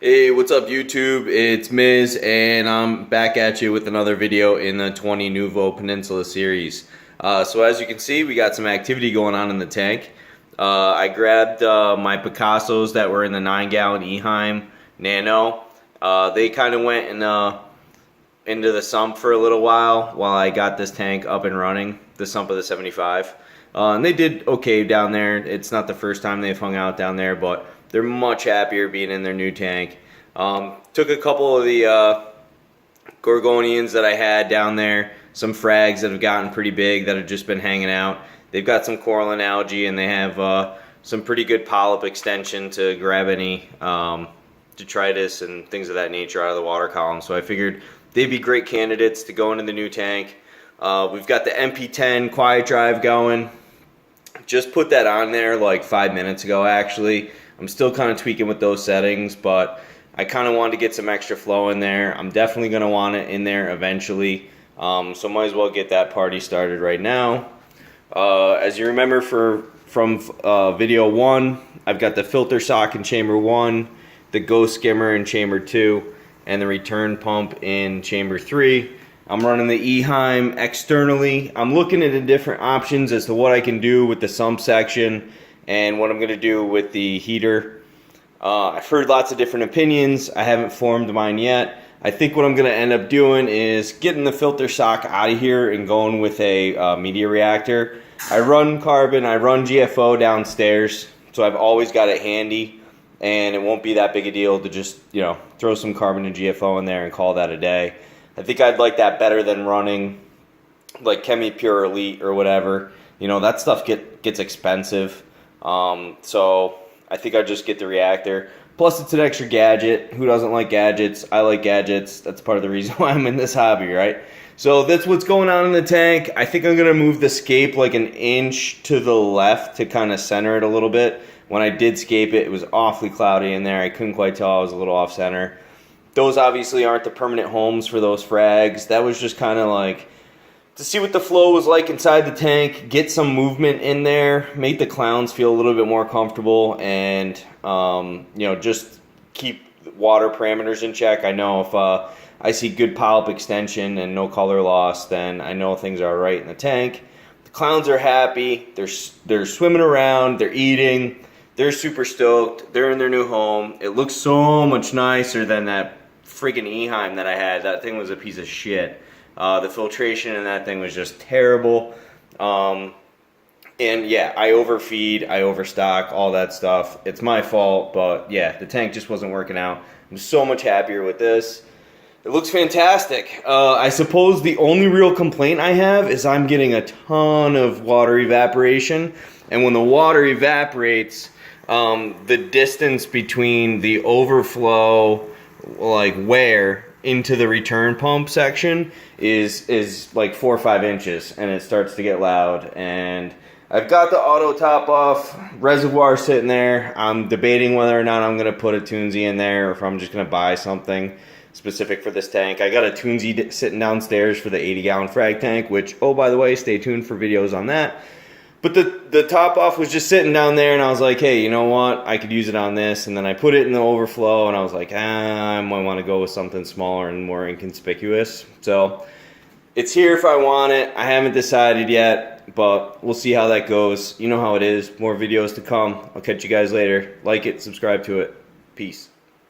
Hey, what's up YouTube? It's Miz and I'm back at you with another video in the 20 Nuvo Peninsula series. So as you can see, we got some activity going on in the tank. I grabbed my Picassos that were in the 9-gallon Eheim Nano. They kind of went into the sump for a little while I got this tank up and running, the sump of the 75. And they did okay down there. It's not the first time they've hung out down there, but they're much happier being in their new tank. Took a couple of the Gorgonians that I had down there, some frags that have gotten pretty big that have just been hanging out. They've got some coral and algae, and they have some pretty good polyp extension to grab any detritus and things of that nature out of the water column. So I figured they'd be great candidates to go into the new tank. We've got the MP10 quiet drive going. Just put that on there like 5 minutes ago actually. I'm still kind of tweaking with those settings, but I kind of wanted to get some extra flow in there. I'm definitely going to want it in there eventually, so might as well get that party started right now. As you remember from video 1, I've got the filter sock in chamber 1, the ghost skimmer in chamber 2, and the return pump in chamber 3. I'm running the Eheim externally. I'm looking at the different options as to what I can do with the sump section and what I'm going to do with the heater. I've heard lots of different opinions. I haven't formed mine yet. I think what I'm going to end up doing is getting the filter sock out of here and going with a media reactor. I run carbon, I run GFO downstairs, so I've always got it handy, and it won't be that big a deal to just, throw some carbon and GFO in there and call that a day. I think I'd like that better than running like Chemi Pure Elite or whatever. That stuff gets expensive. So I think I'd just get the reactor. Plus it's an extra gadget. Who doesn't like gadgets? I like gadgets. That's part of the reason why I'm in this hobby, right? So that's what's going on in the tank. I think I'm going to move the scape like an inch to the left to kind of center it a little bit. When I did scape it, it was awfully cloudy in there. I couldn't quite tell. I was a little off center. Those obviously aren't the permanent homes for those frags. That was just kind of like to see what the flow was like inside the tank, get some movement in there, make the clowns feel a little bit more comfortable, and just keep water parameters in check. I know if I see good polyp extension and no color loss, then I know things are right in the tank. The clowns are happy. They're swimming around. They're eating. They're super stoked. They're in their new home. It looks so much nicer than that freaking Eheim that I had. That thing was a piece of shit. The filtration in that thing was just terrible. And yeah, I overfeed, I overstock, all that stuff. It's my fault, but yeah, the tank just wasn't working out. I'm so much happier with this. It looks fantastic. I suppose the only real complaint I have is I'm getting a ton of water evaporation. And when the water evaporates, the distance between the overflow, like wear, into the return pump section is like 4 or 5 inches, and it starts to get loud. And I've got the auto top off, reservoir sitting there. I'm debating whether or not I'm going to put a Toonsy in there or if I'm just going to buy something specific for this tank. I got a Toonsy sitting downstairs for the 80-gallon frag tank, which, oh, by the way, stay tuned for videos on that. But the top off was just sitting down there, and I was like, hey, you know what? I could use it on this. And then I put it in the overflow, and I was like, I might want to go with something smaller and more inconspicuous. So it's here if I want it. I haven't decided yet, but we'll see how that goes. You know how it is. More videos to come. I'll catch you guys later. Like it, subscribe to it. Peace.